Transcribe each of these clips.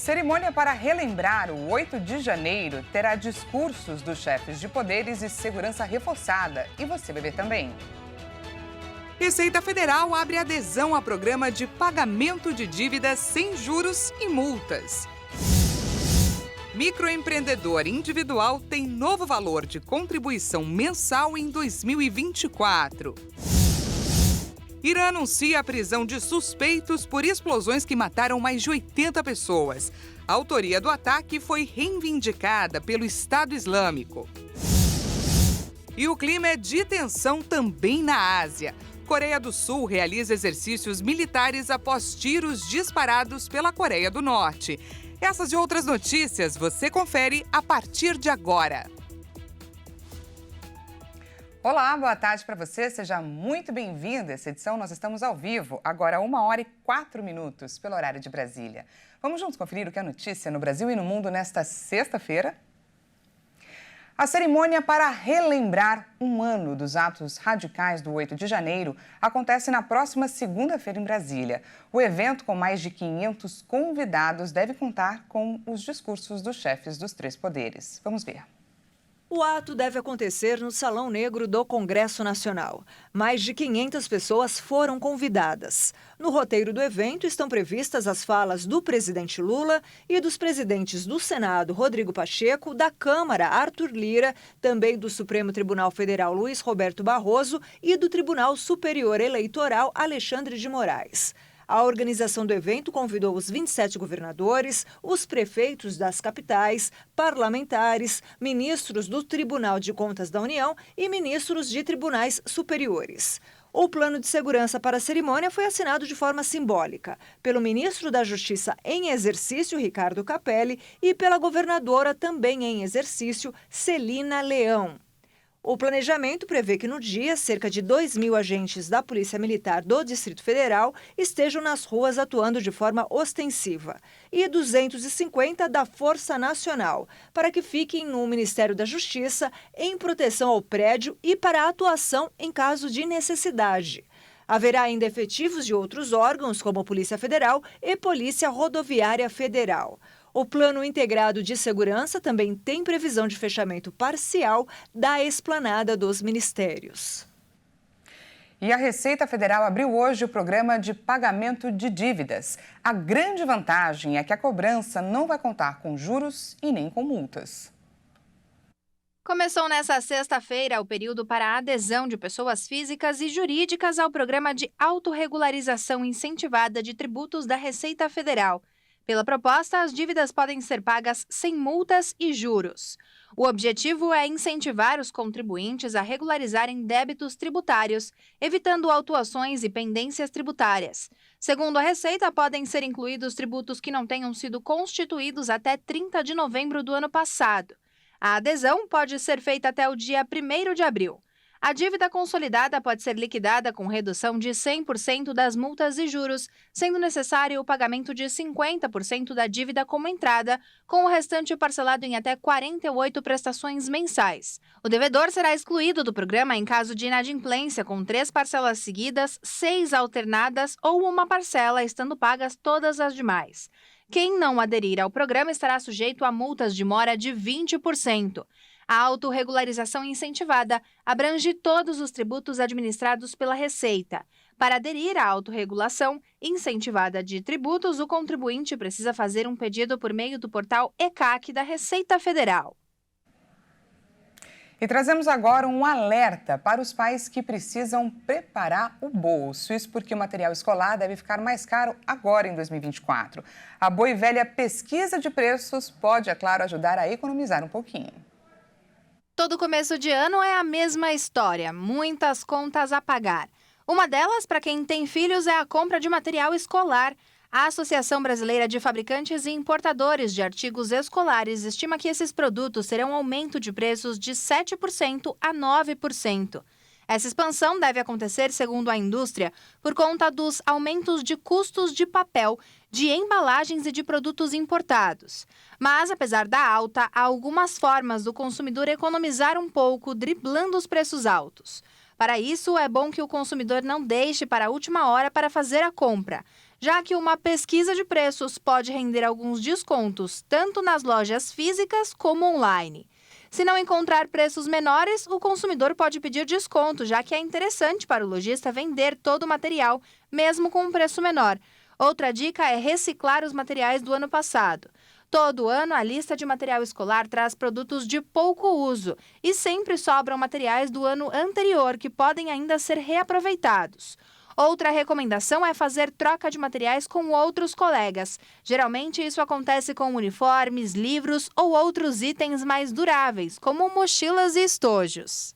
Cerimônia para relembrar o 8 de janeiro terá discursos dos chefes de poderes e segurança reforçada. E você, bebê, também. Receita Federal abre adesão a programa de pagamento de dívidas sem juros e multas. Microempreendedor individual tem novo valor de contribuição mensal em 2024. Irã anuncia a prisão de suspeitos por explosões que mataram mais de 80 pessoas. A autoria do ataque foi reivindicada pelo Estado Islâmico. E o clima é de tensão também na Ásia. Coreia do Sul realiza exercícios militares após tiros disparados pela Coreia do Norte. Essas e outras notícias você confere a partir de agora. Olá, boa tarde para você, seja muito bem-vindo. Essa edição nós estamos ao vivo, agora 1h04, pelo horário de Brasília. Vamos juntos conferir o que é notícia no Brasil e no mundo nesta sexta-feira? A cerimônia para relembrar um ano dos atos radicais do 8 de janeiro acontece na próxima segunda-feira em Brasília. O evento, com mais de 500 convidados, deve contar com os discursos dos chefes dos três poderes. Vamos ver. O ato deve acontecer no Salão Negro do Congresso Nacional. Mais de 500 pessoas foram convidadas. No roteiro do evento estão previstas as falas do presidente Lula e dos presidentes do Senado, Rodrigo Pacheco, da Câmara, Arthur Lira, também do Supremo Tribunal Federal, Luiz Roberto Barroso, e do Tribunal Superior Eleitoral, Alexandre de Moraes. A organização do evento convidou os 27 governadores, os prefeitos das capitais, parlamentares, ministros do Tribunal de Contas da União e ministros de tribunais superiores. O plano de segurança para a cerimônia foi assinado de forma simbólica pelo ministro da Justiça em exercício, Ricardo Capelli, e pela governadora também em exercício, Celina Leão. O planejamento prevê que no dia, cerca de 2.000 agentes da Polícia Militar do Distrito Federal estejam nas ruas atuando de forma ostensiva e 250 da Força Nacional, para que fiquem no Ministério da Justiça em proteção ao prédio e para atuação em caso de necessidade. Haverá ainda efetivos de outros órgãos, como Polícia Federal e Polícia Rodoviária Federal. O Plano Integrado de Segurança também tem previsão de fechamento parcial da esplanada dos ministérios. E a Receita Federal abriu hoje o programa de pagamento de dívidas. A grande vantagem é que a cobrança não vai contar com juros e nem com multas. Começou nesta sexta-feira o período para a adesão de pessoas físicas e jurídicas ao programa de autorregularização incentivada de tributos da Receita Federal. Pela proposta, as dívidas podem ser pagas sem multas e juros. O objetivo é incentivar os contribuintes a regularizarem débitos tributários, evitando autuações e pendências tributárias. Segundo a Receita, podem ser incluídos tributos que não tenham sido constituídos até 30 de novembro do ano passado. A adesão pode ser feita até o dia 1º de abril. A dívida consolidada pode ser liquidada com redução de 100% das multas e juros, sendo necessário o pagamento de 50% da dívida como entrada, com o restante parcelado em até 48 prestações mensais. O devedor será excluído do programa em caso de inadimplência, com 3 parcelas seguidas, 6 alternadas ou uma parcela, estando pagas todas as demais. Quem não aderir ao programa estará sujeito a multas de mora de 20%. A autorregularização incentivada abrange todos os tributos administrados pela Receita. Para aderir à autorregulação incentivada de tributos, o contribuinte precisa fazer um pedido por meio do portal ECAC da Receita Federal. E trazemos agora um alerta para os pais que precisam preparar o bolso. Isso porque o material escolar deve ficar mais caro agora em 2024. A boa e velha pesquisa de preços pode, é claro, ajudar a economizar um pouquinho. Todo começo de ano é a mesma história, muitas contas a pagar. Uma delas, para quem tem filhos, é a compra de material escolar. A Associação Brasileira de Fabricantes e Importadores de Artigos Escolares estima que esses produtos terão um aumento de preços de 7% a 9%. Essa expansão deve acontecer, segundo a indústria, por conta dos aumentos de custos de papel, de embalagens e de produtos importados. Mas, apesar da alta, há algumas formas do consumidor economizar um pouco, driblando os preços altos. Para isso, é bom que o consumidor não deixe para a última hora para fazer a compra. já que uma pesquisa de preços pode render alguns descontos, tanto nas lojas físicas como online. Se não encontrar preços menores, o consumidor pode pedir desconto, já que é interessante para o lojista vender todo o material, mesmo com um preço menor. Outra dica é reciclar os materiais do ano passado. Todo ano, a lista de material escolar traz produtos de pouco uso e sempre sobram materiais do ano anterior que podem ainda ser reaproveitados. Outra recomendação é fazer troca de materiais com outros colegas. Geralmente, isso acontece com uniformes, livros ou outros itens mais duráveis, como mochilas e estojos.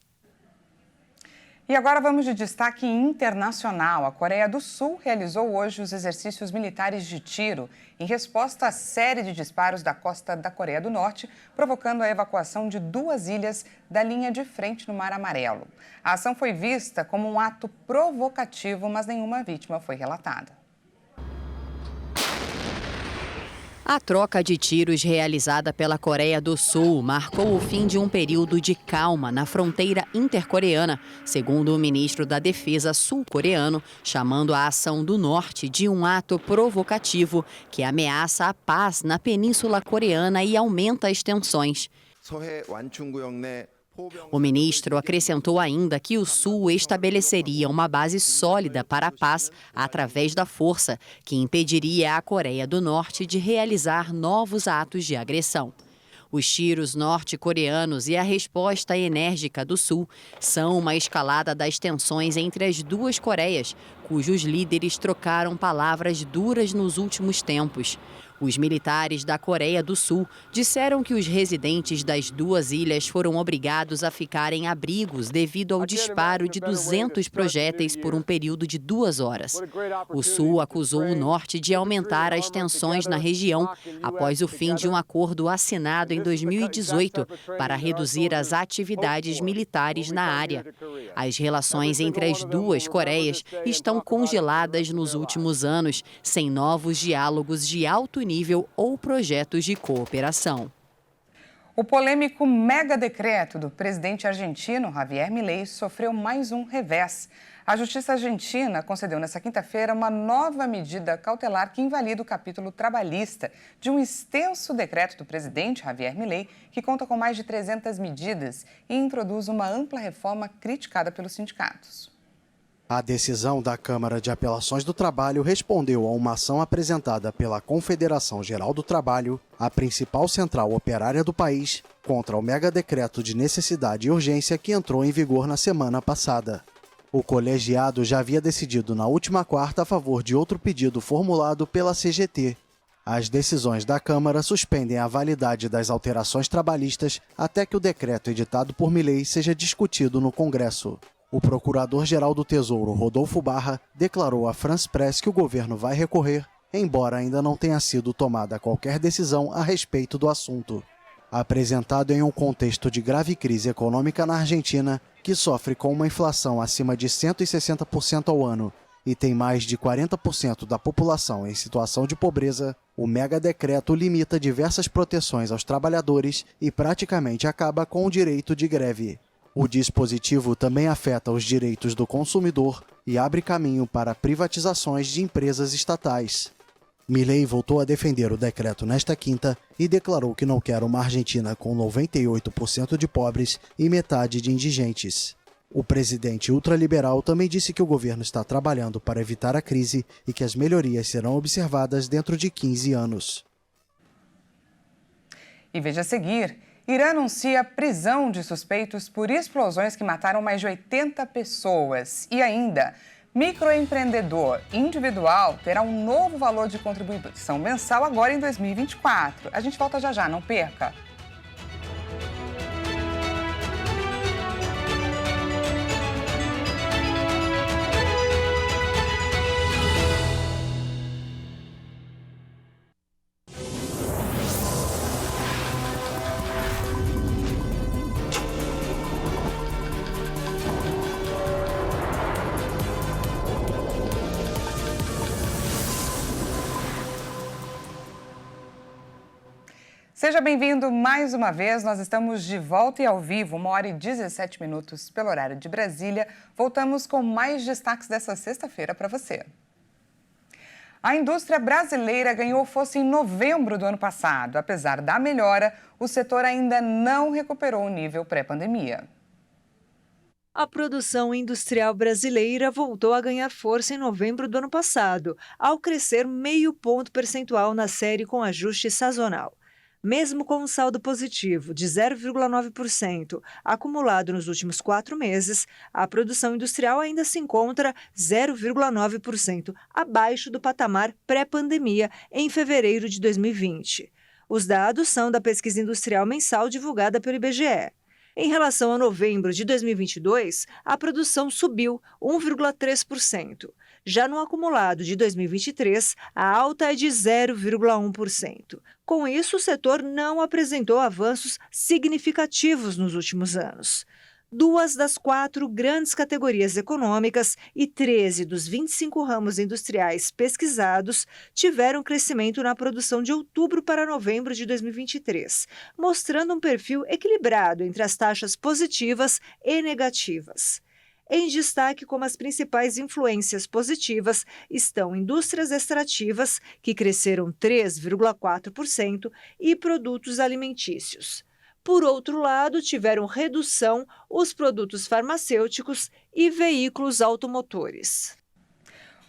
E agora vamos de destaque internacional. A Coreia do Sul realizou hoje os exercícios militares de tiro em resposta à série de disparos da costa da Coreia do Norte, provocando a evacuação de 2 ilhas da linha de frente no Mar Amarelo. A ação foi vista como um ato provocativo, mas nenhuma vítima foi relatada. A troca de tiros realizada pela Coreia do Sul marcou o fim de um período de calma na fronteira intercoreana, segundo o ministro da Defesa sul-coreano, chamando a ação do norte de um ato provocativo que ameaça a paz na Península Coreana e aumenta as tensões. O ministro acrescentou ainda que o Sul estabeleceria uma base sólida para a paz através da força, que impediria a Coreia do Norte de realizar novos atos de agressão. Os tiros norte-coreanos e a resposta enérgica do Sul são uma escalada das tensões entre as duas Coreias, cujos líderes trocaram palavras duras nos últimos tempos. Os militares da Coreia do Sul disseram que os residentes das 2 ilhas foram obrigados a ficar em abrigos devido ao disparo de 200 projéteis por um período de 2 horas. O Sul acusou o Norte de aumentar as tensões na região após o fim de um acordo assinado em 2018 para reduzir as atividades militares na área. As relações entre as duas Coreias estão congeladas nos últimos anos, sem novos diálogos de alto nível ou projetos de cooperação. O polêmico mega decreto do presidente argentino Javier Milei sofreu mais um revés. A Justiça Argentina concedeu nesta quinta-feira uma nova medida cautelar que invalida o capítulo trabalhista de um extenso decreto do presidente Javier Milei, que conta com mais de 300 medidas e introduz uma ampla reforma criticada pelos sindicatos. A decisão da Câmara de Apelações do Trabalho respondeu a uma ação apresentada pela Confederação Geral do Trabalho, a principal central operária do país, contra o mega decreto de necessidade e urgência que entrou em vigor na semana passada. O colegiado já havia decidido na última quarta a favor de outro pedido formulado pela CGT. As decisões da Câmara suspendem a validade das alterações trabalhistas até que o decreto editado por Milei seja discutido no Congresso. O Procurador-Geral do Tesouro, Rodolfo Barra, declarou à France Press que o governo vai recorrer, embora ainda não tenha sido tomada qualquer decisão a respeito do assunto. Apresentado em um contexto de grave crise econômica na Argentina, que sofre com uma inflação acima de 160% ao ano e tem mais de 40% da população em situação de pobreza, o mega decreto limita diversas proteções aos trabalhadores e praticamente acaba com o direito de greve. O dispositivo também afeta os direitos do consumidor e abre caminho para privatizações de empresas estatais. Milei voltou a defender o decreto nesta quinta e declarou que não quer uma Argentina com 98% de pobres e metade de indigentes. O presidente ultraliberal também disse que o governo está trabalhando para evitar a crise e que as melhorias serão observadas dentro de 15 anos. E veja a seguir. Irã anuncia prisão de suspeitos por explosões que mataram mais de 80 pessoas. E ainda, microempreendedor individual terá um novo valor de contribuição mensal agora em 2024. A gente volta já já, não perca! Seja bem-vindo mais uma vez, nós estamos de volta e ao vivo, 1h17 pelo horário de Brasília. Voltamos com mais destaques dessa sexta-feira para você. A indústria brasileira ganhou força em novembro do ano passado. Apesar da melhora, o setor ainda não recuperou o nível pré-pandemia. A produção industrial brasileira voltou a ganhar força em novembro do ano passado, ao crescer 0,5 ponto percentual na série com ajuste sazonal. Mesmo com um saldo positivo de 0,9% acumulado nos últimos 4 meses, a produção industrial ainda se encontra 0,9% abaixo do patamar pré-pandemia em fevereiro de 2020. Os dados são da pesquisa industrial mensal divulgada pelo IBGE. Em relação a novembro de 2022, a produção subiu 1,3%. Já no acumulado de 2023, a alta é de 0,1%. Com isso, o setor não apresentou avanços significativos nos últimos anos. 2 das 4 grandes categorias econômicas e 13 dos 25 ramos industriais pesquisados tiveram crescimento na produção de outubro para novembro de 2023, mostrando um perfil equilibrado entre as taxas positivas e negativas. Em destaque como as principais influências positivas estão indústrias extrativas, que cresceram 3,4%, e produtos alimentícios. Por outro lado, tiveram redução os produtos farmacêuticos e veículos automotores.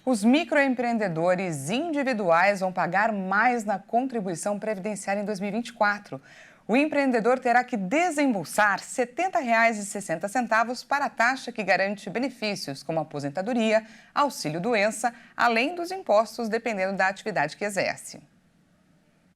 Os microempreendedores individuais vão pagar mais na contribuição previdenciária em 2024. O empreendedor terá que desembolsar R$ 70,60 para a taxa que garante benefícios como aposentadoria, auxílio-doença, além dos impostos dependendo da atividade que exerce.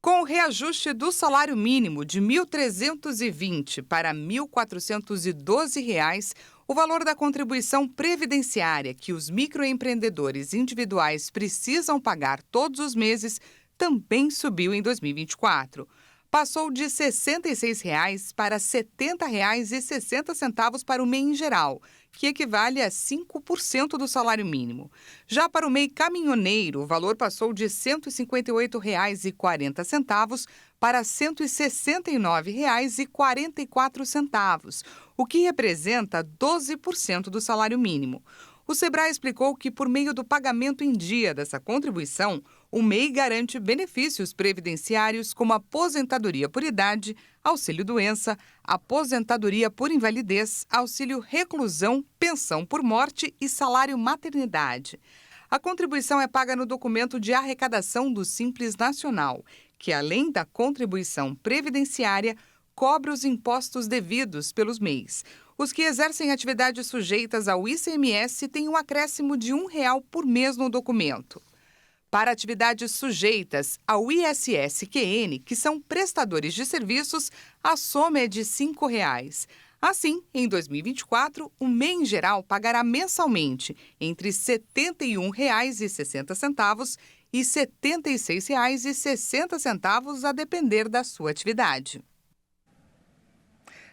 Com o reajuste do salário mínimo de R$ 1.320 para R$ 1.412, o valor da contribuição previdenciária que os microempreendedores individuais precisam pagar todos os meses também subiu em 2024. Passou de R$ 66,00 para R$ 70,60 para o MEI em geral, que equivale a 5% do salário mínimo. Já para o MEI caminhoneiro, o valor passou de R$ 158,40 para R$ 169,44, o que representa 12% do salário mínimo. O Sebrae explicou que, por meio do pagamento em dia dessa contribuição, o MEI garante benefícios previdenciários como aposentadoria por idade, auxílio-doença, aposentadoria por invalidez, auxílio-reclusão, pensão por morte e salário-maternidade. A contribuição é paga no documento de arrecadação do Simples Nacional, que, além da contribuição previdenciária, cobra os impostos devidos pelos MEIs. Os que exercem atividades sujeitas ao ICMS têm um acréscimo de R$ 1,00 por mês no documento. Para atividades sujeitas ao ISS-QN, que são prestadores de serviços, a soma é de R$ 5,00. Assim, em 2024, o MEI em geral pagará mensalmente entre R$ 71,60 e R$ 76,60, a depender da sua atividade.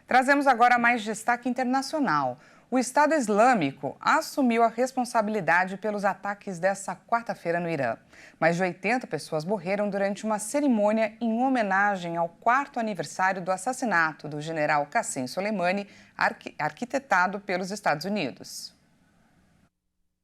Trazemos agora mais destaque internacional. O Estado Islâmico assumiu a responsabilidade pelos ataques desta quarta-feira no Irã. Mais de 80 pessoas morreram durante uma cerimônia em homenagem ao 4º aniversário do assassinato do general Qassem Soleimani, arquitetado pelos Estados Unidos.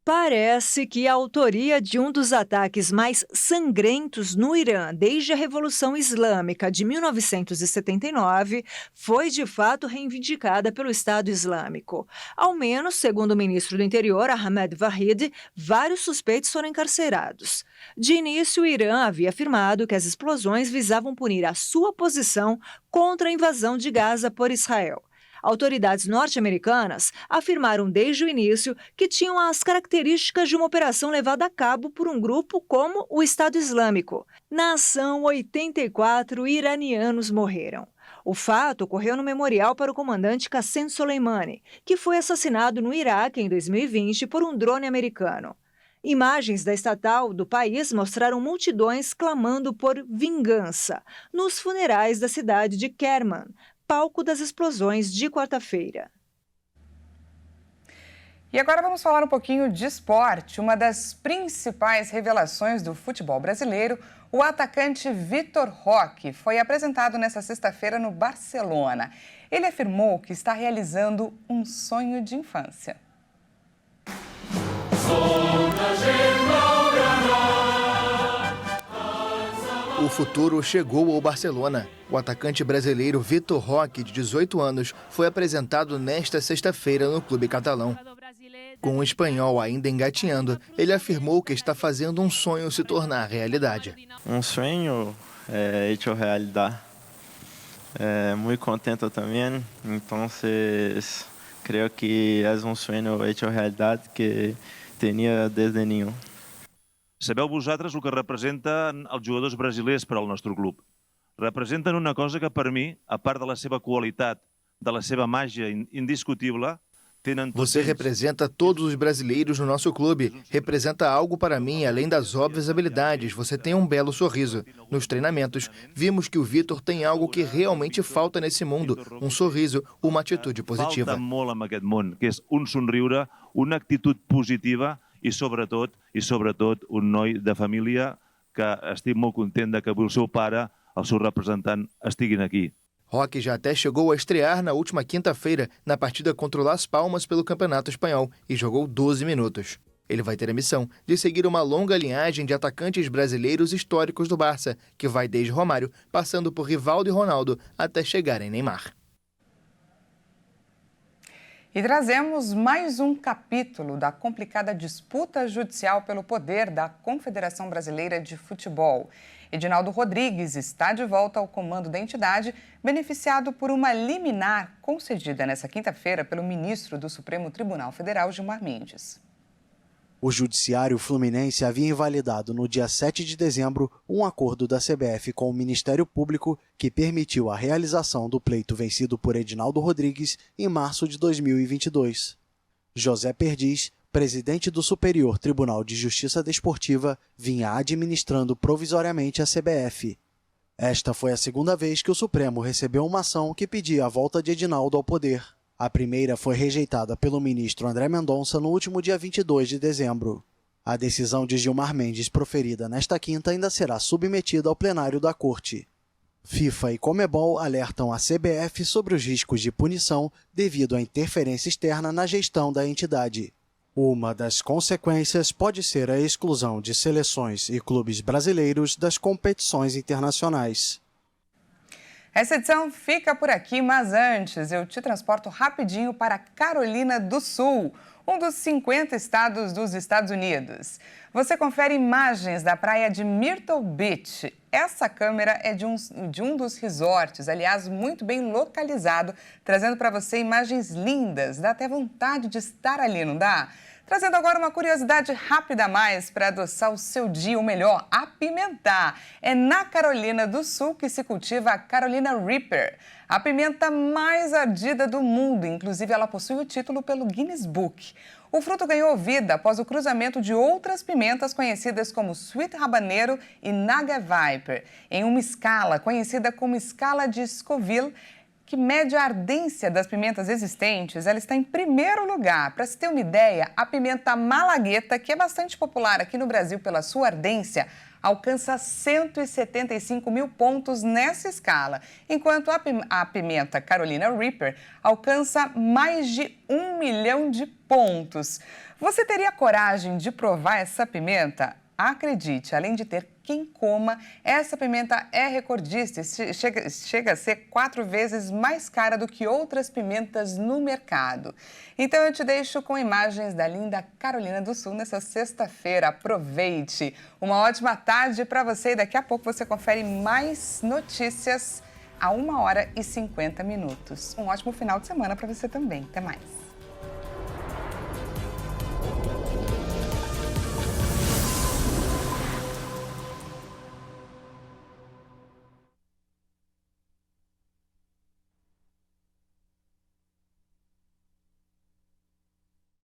Parece que a autoria de um dos ataques mais sangrentos no Irã desde a Revolução Islâmica de 1979 foi de fato reivindicada pelo Estado Islâmico. Ao menos, segundo o ministro do Interior, Ahmed Vahid, vários suspeitos foram encarcerados. De início, o Irã havia afirmado que as explosões visavam punir a sua posição contra a invasão de Gaza por Israel. Autoridades norte-americanas afirmaram desde o início que tinham as características de uma operação levada a cabo por um grupo como o Estado Islâmico. Na ação, 84 iranianos morreram. O fato ocorreu no memorial para o comandante Qassem Soleimani, que foi assassinado no Iraque em 2020 por um drone americano. Imagens da estatal do país mostraram multidões clamando por vingança nos funerais da cidade de Kerman, palco das explosões de quarta-feira. E agora vamos falar um pouquinho de esporte. Uma das principais revelações do futebol brasileiro, o atacante Vitor Roque, foi apresentado nesta sexta-feira no Barcelona. Ele afirmou que está realizando um sonho de infância. O futuro chegou ao Barcelona. O atacante brasileiro Vitor Roque, de 18 anos, foi apresentado nesta sexta-feira no clube catalão. Com o espanhol ainda engatinhando, ele afirmou que está fazendo um sonho se tornar realidade. Um sonho hecho realidade. Muito contente também. Então, creio que é um sonho hecho realidade que tinha desde niño. Sabeu vosaltres el que representen els jugadors brasilers per al nostre club. Representen una cosa que per mi, a part de la seva qualitat, de la seva màgia indiscutível, tenen... Você representa todos os brasileiros no nosso clube. Representa algo para mim, além das óbvias habilidades. Você tem um belo sorriso. Nos treinamentos, vimos que o Vitor tem algo que realmente falta nesse mundo. Um sorriso, uma atitude positiva. Falta molt en aquest món, que és un somriure, una actitud positiva i sobretot un noi de família que estic molt content de que avui el seu pare, el seu representant, estiguin aqui. Roque já até chegou a estrear na última quinta-feira na partida contra o Las Palmas pelo Campeonato Espanhol e jogou 12 minutos. Ele vai ter a missão de seguir uma longa linhagem de atacantes brasileiros históricos do Barça, que vai desde Romário, passando por Rivaldo e Ronaldo, até chegar em Neymar. E trazemos mais um capítulo da complicada disputa judicial pelo poder da Confederação Brasileira de Futebol. Edinaldo Rodrigues está de volta ao comando da entidade, beneficiado por uma liminar concedida nesta quinta-feira pelo ministro do Supremo Tribunal Federal, Gilmar Mendes. O Judiciário Fluminense havia invalidado no dia 7 de dezembro um acordo da CBF com o Ministério Público que permitiu a realização do pleito vencido por Edinaldo Rodrigues em março de 2022. José Perdiz, presidente do Superior Tribunal de Justiça Desportiva, vinha administrando provisoriamente a CBF. Esta foi a segunda vez que o Supremo recebeu uma ação que pedia a volta de Edinaldo ao poder. A primeira foi rejeitada pelo ministro André Mendonça no último dia 22 de dezembro. A decisão de Gilmar Mendes proferida nesta quinta ainda será submetida ao plenário da Corte. FIFA e Conmebol alertam a CBF sobre os riscos de punição devido à interferência externa na gestão da entidade. Uma das consequências pode ser a exclusão de seleções e clubes brasileiros das competições internacionais. Essa edição fica por aqui, mas antes eu te transporto rapidinho para Carolina do Sul, um dos 50 estados dos Estados Unidos. Você confere imagens da praia de Myrtle Beach. Essa câmera é de um dos resorts, aliás, muito bem localizado, trazendo para você imagens lindas. Dá até vontade de estar ali, não dá? Trazendo agora uma curiosidade rápida a mais para adoçar o seu dia, ou melhor, apimentar. É na Carolina do Sul que se cultiva a Carolina Reaper, a pimenta mais ardida do mundo. Inclusive, ela possui o título pelo Guinness Book. O fruto ganhou vida após o cruzamento de outras pimentas conhecidas como Sweet Habanero e Naga Viper, em uma escala conhecida como escala de Scoville, que mede a ardência das pimentas existentes. Ela está em primeiro lugar. Para se ter uma ideia, a pimenta malagueta, que é bastante popular aqui no Brasil pela sua ardência, alcança 175 mil pontos nessa escala, enquanto a pimenta Carolina Reaper alcança mais de 1 milhão de pontos. Você teria coragem de provar essa pimenta? Acredite, além de ter quem coma, essa pimenta é recordista e chega a ser 4 vezes mais cara do que outras pimentas no mercado. Então eu te deixo com imagens da linda Carolina do Sul nessa sexta-feira. Aproveite! Uma ótima tarde para você e daqui a pouco você confere mais notícias a 1h50. Um ótimo final de semana para você também. Até mais!